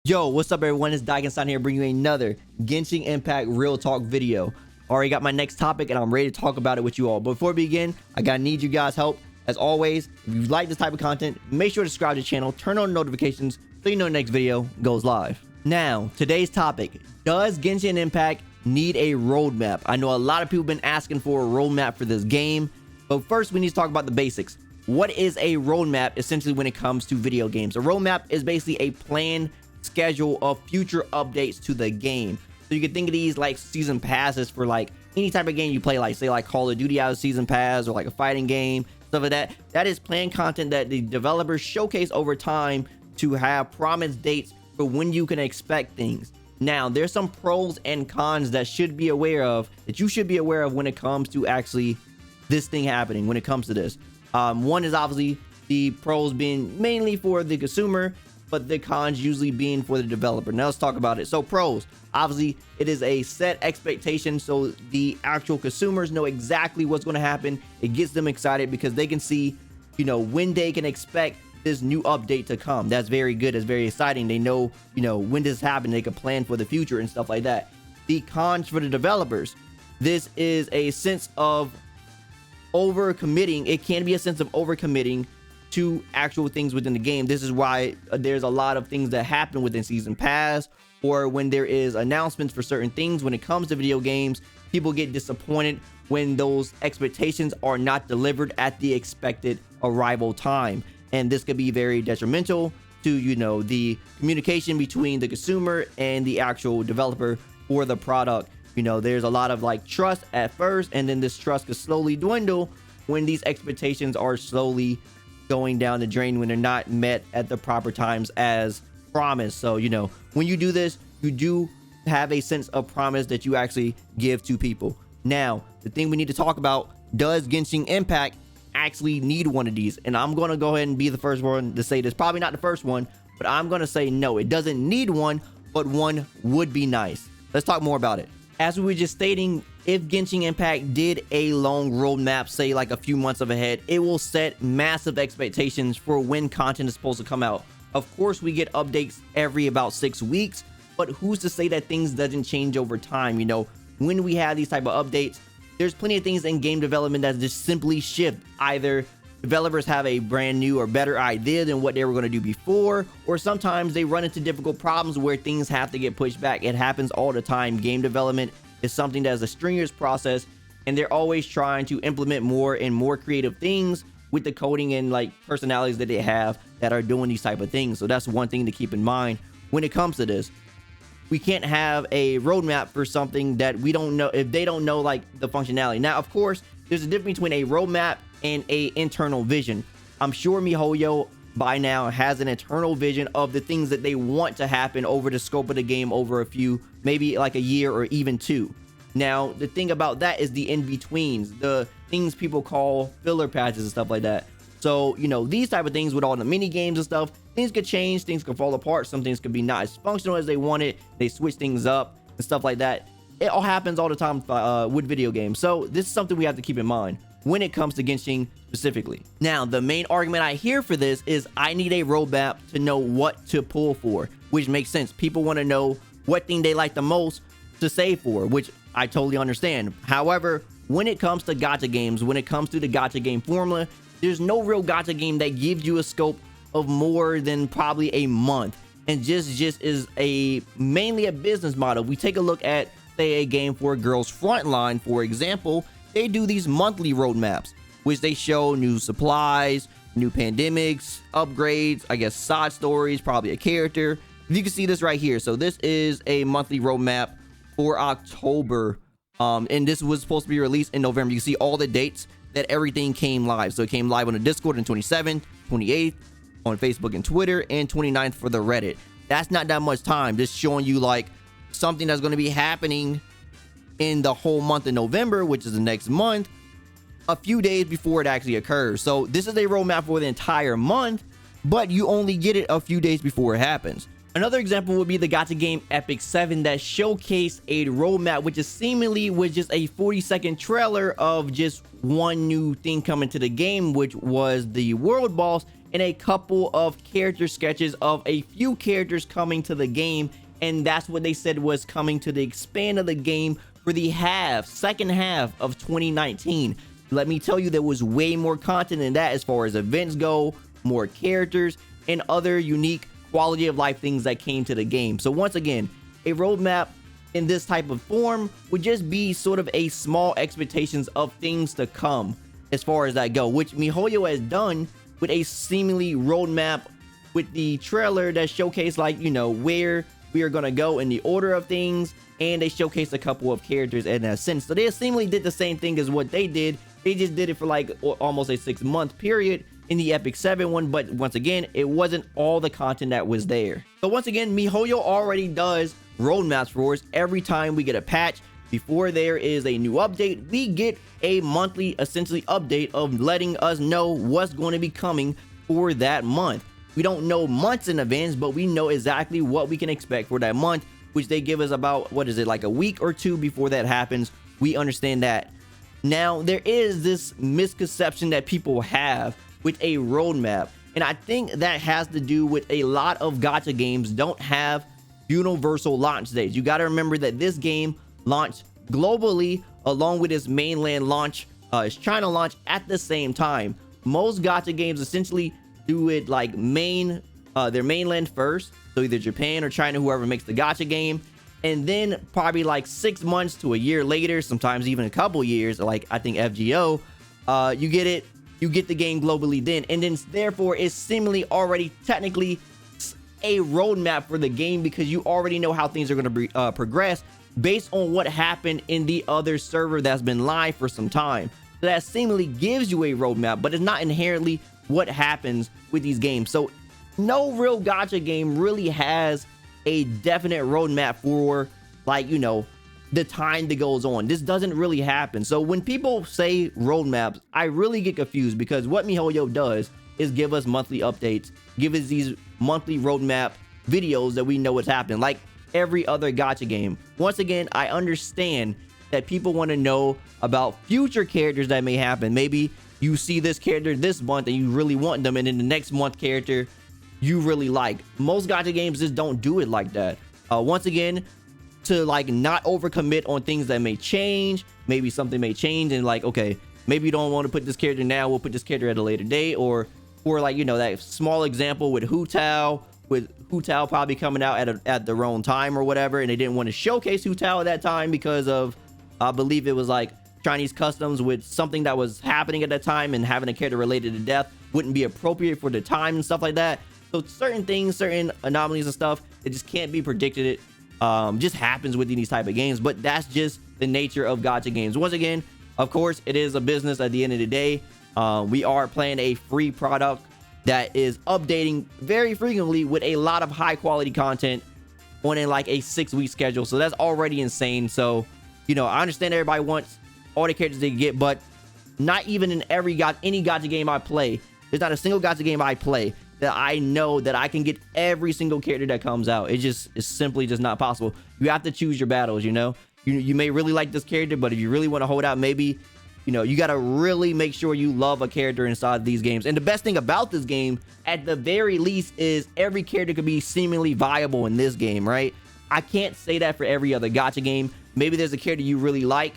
Yo, what's up everyone? It's Genshin here bringing you another Genshin Impact Real Talk video. Already got my next topic and I'm ready to talk about it with you all. But before we begin, I gotta need you guys' help. As always, if you like this type of content, make sure to subscribe to the channel, turn on notifications so you know the next video goes live. Now, today's topic, does Genshin Impact need a roadmap? I know a lot of people have been asking for a roadmap for this game, but first we need to talk about the basics. What is a roadmap essentially when it comes to video games? A roadmap is basically a planned schedule of future updates to the game. So you can think of these like season passes for like any type of game you play, like say like Call of Duty has a season pass, or like a fighting game, stuff like that. That is planned content that the developers showcase over time to have promised dates for when you can expect things. Now there's some pros and cons that you should be aware of when it comes to actually this thing happening. When it comes to this, one is obviously the pros being mainly for the consumer, but the cons usually being for the developer. Now let's talk about it. So pros, obviously it is a set expectation, so the actual consumers know exactly what's going to happen. It gets them excited because they can see, you know, when they can expect this new update to come. That's very good. It's very exciting. They know, you know, when this happens, they can plan for the future and stuff like that. The cons for the developers, this is a sense of overcommitting. It can be a sense of overcommitting to actual things within the game. This is why there's a lot of things that happen within season pass, or when there is announcements for certain things. When it comes to video games, people get disappointed when those expectations are not delivered at the expected arrival time, and this could be very detrimental to, you know, the communication between the consumer and the actual developer for the product. You know, there's a lot of like trust at first, and then this trust could slowly dwindle when these expectations are slowly going down the drain, when they're not met at the proper times as promised. So, you know, when you do this, you do have a sense of promise that you actually give to people. Now, the thing we need to talk about, does Genshin Impact actually need one of these? And I'm going to go ahead and be the first one to say this. Probably not the first one, but I'm going to say no, it doesn't need one, but one would be nice. Let's talk more about it. As we were just stating, if Genshin Impact did a long roadmap, say like a few months of ahead, it will set massive expectations for when content is supposed to come out. Of course, we get updates every about 6 weeks, but who's to say that things doesn't change over time? You know, when we have these type of updates, there's plenty of things in game development that just simply shift. Either developers have a brand new or better idea than what they were going to do before, or sometimes they run into difficult problems where things have to get pushed back. It happens all the time. Game development is something that is a strenuous process, and they're always trying to implement more and more creative things with the coding and like personalities that they have that are doing these type of things. So that's one thing to keep in mind when it comes to this. We can't have a roadmap for something that we don't know, if they don't know like the functionality. Now, of course, there's a difference between a roadmap and a internal vision. I'm sure Mihoyo by now has an internal vision of the things that they want to happen over the scope of the game, over a few, maybe like a year or even two. Now, the thing about that is the in-betweens, the things people call filler patches and stuff like that. So, you know, these type of things with all the mini games and stuff, things could change, things could fall apart, some things could be not as functional as they wanted, they switch things up and stuff like that. It all happens all the time with video games. So this is something we have to keep in mind when it comes to Genshin specifically. Now, the main argument I hear for this is I need a roadmap to know what to pull for, which makes sense. People want to know what thing they like the most to save for, which I totally understand. However, when it comes to gacha games, when it comes to the gacha game formula, there's no real gacha game that gives you a scope of more than probably a month, and just is mainly a business model. We take a look at, say, a game for Girls Frontline, for example. They do these monthly roadmaps, which they show new supplies, new pandemics, upgrades, I guess side stories, probably a character. You can see this right here. So this is a monthly roadmap for October, and this was supposed to be released in November. You can see all the dates that everything came live. So it came live on the Discord on 27th, 28th, on Facebook and Twitter, and 29th for the Reddit. That's not that much time. Just showing you like something that's going to be happening in the whole month of November, which is the next month, a few days before it actually occurs. So this is a roadmap for the entire month, but you only get it a few days before it happens. Another example would be the gacha game Epic 7 that showcased a roadmap, which is seemingly was just a 40-second trailer of just one new thing coming to the game, which was the world boss, and a couple of character sketches of a few characters coming to the game, and that's what they said was coming to the expand of the game for the second half of 2019. Let me tell you, there was way more content than that as far as events go, more characters, and other unique quality of life things that came to the game. So once again, a roadmap in this type of form would just be sort of a small expectations of things to come as far as that go, which Mihoyo has done with a seemingly roadmap with the trailer that showcased, like, you know, where we are going to go in the order of things, and they showcased a couple of characters in that sense. So they seemingly did the same thing as what they did. They just did it for like almost a 6-month period in the Epic 7 one, but once again, it wasn't all the content that was there. So once again, Mihoyo already does roadmaps for us every time we get a patch. Before there is a new update, we get a monthly essentially update of letting us know what's going to be coming for that month. We don't know months in advance, but we know exactly what we can expect for that month, which they give us about, what is it, like a week or two before that happens. We understand that. Now, there is this misconception that people have with a roadmap, and I think that has to do with a lot of gacha games don't have universal launch dates. You got to remember that this game launched globally along with its mainland launch, its China launch at the same time. Most gacha games essentially do it like their mainland first, so either Japan or China, whoever makes the gacha game, and then probably like 6 months to a year later, sometimes even a couple years, like I think FGO, you get the game globally then, and then therefore it's seemingly already technically a roadmap for the game, because you already know how things are going to be progress based on what happened in the other server that's been live for some time. So that seemingly gives you a roadmap, but it's not inherently what happens with these games. So no real gacha game really has a definite roadmap for, like, you know, the time that goes on. This doesn't really happen. So when people say roadmaps, I really get confused, because what Mihoyo does is give us monthly updates, give us these monthly roadmap videos that we know what's happening, like every other gacha game. Once again, I understand that people want to know about future characters that may happen. Maybe you see this character this month and you really want them, and then the next month character you really like. Most gacha games just don't do it like that. Once again, to like not overcommit on things that may change. Maybe something may change, and like, okay, maybe you don't want to put this character now, we'll put this character at a later date. Or like, you know, that small example with Hu Tao probably coming out at the wrong time or whatever, and they didn't want to showcase Hu Tao at that time because of, I believe it was like Chinese customs with something that was happening at that time, and having a character related to death wouldn't be appropriate for the time and stuff like that. So certain things, certain anomalies and stuff, it just can't be predicted. It just happens within these type of games, but that's just the nature of gacha games. Once again, of course, it is a business at the end of the day. We are playing a free product that is updating very frequently with a lot of high quality content on in like a 6-week schedule. So that's already insane. So, you know, I understand everybody wants all the characters they get, but not even in any gacha game I play. There's not a single gacha game I play that I know that I can get every single character that comes out. It's simply just not possible. You have to choose your battles, you know. You may really like this character, but if you really want to hold out, maybe, you know, you got to really make sure you love a character inside these games. And the best thing about this game, at the very least, is every character could be seemingly viable in this game, right? I can't say that for every other gacha game. Maybe there's a character you really like,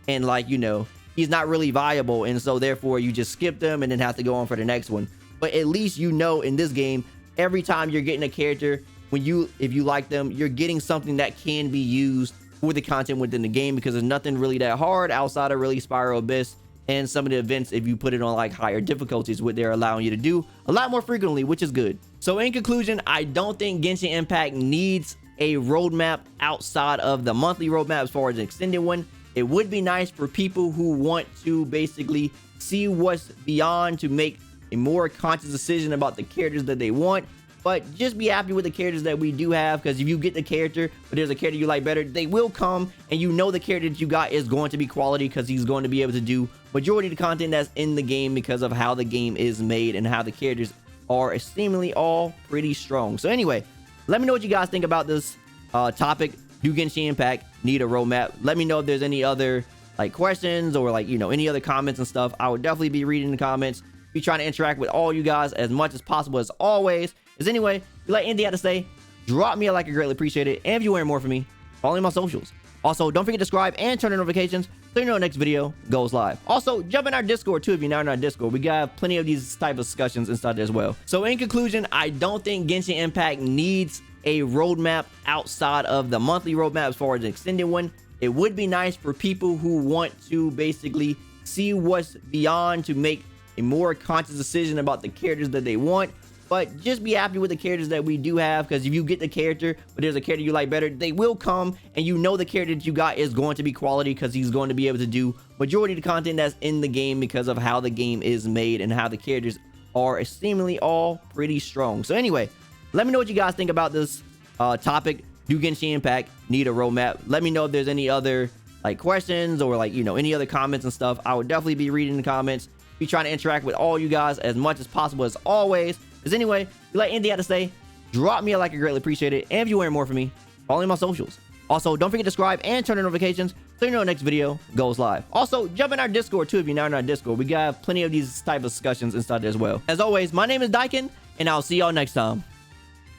and like, you know, he's not really viable, and so therefore you just skip them and then have to go on for the next one. But at least, you know, in this game, every time you're getting a character, if you like them, you're getting something that can be used for the content within the game, because there's nothing really that hard outside of really Spiral Abyss and some of the events. If you put it on like higher difficulties, what they're allowing you to do a lot more frequently, which is good. So in conclusion, I don't think Genshin Impact needs a roadmap outside of the monthly roadmap as far as an extended one. It would be nice for people who want to basically see what's beyond, to make a more conscious decision about the characters that they want. But just be happy with the characters that we do have, because if you get the character, but there's a character you like better, they will come, and you know the character that you got is going to be quality, because he's going to be able to do majority of the content that's in the game because of how the game is made and how the characters are seemingly all pretty strong. So anyway, let me know what you guys think about this topic. Do Genshin Impact need a roadmap? Let me know if there's any other like questions or like, you know, any other comments and stuff. I would definitely be reading the comments. Be trying to interact with all you guys as much as possible as always. As anyway, if you like anything I had to say, drop me a like, I greatly appreciate it. And if you're wearing more from me, follow me on my socials. Also, don't forget to subscribe and turn on notifications so you know the next video goes live. Also, jump in our Discord too if you're not in our Discord. We got plenty of these type of discussions inside there as well. So in conclusion, I don't think Genshin Impact needs a roadmap outside of the monthly roadmap as far as an extended one. It would be nice for people who want to basically see what's beyond to make a more conscious decision about the characters that they want. But just be happy with the characters that we do have, because if you get the character but there's a character you like better, they will come, and you know the character that you got is going to be quality because he's going to be able to do majority of the content that's in the game because of how the game is made and how the characters are seemingly all pretty strong. So anyway, let me know what you guys think about this topic. Do Genshin Impact need a roadmap? Let me know if there's any other like questions or like, you know, any other comments and stuff. I would definitely be reading the comments. Be trying to interact with all you guys as much as possible as always. As anyway, if you like anything I had to say, drop me a like, I greatly appreciate it. And if you're wearing more from me, follow me on my socials. Also, don't forget to subscribe and turn on notifications so you know the next video goes live. Also, jump in our Discord too if you're not in our Discord. We got plenty of these type of discussions inside there as well. As always, my name is Daikin, and I'll see y'all next time.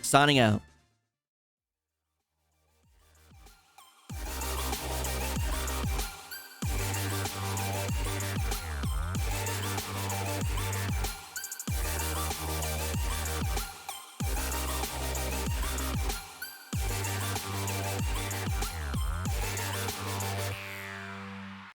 Signing out.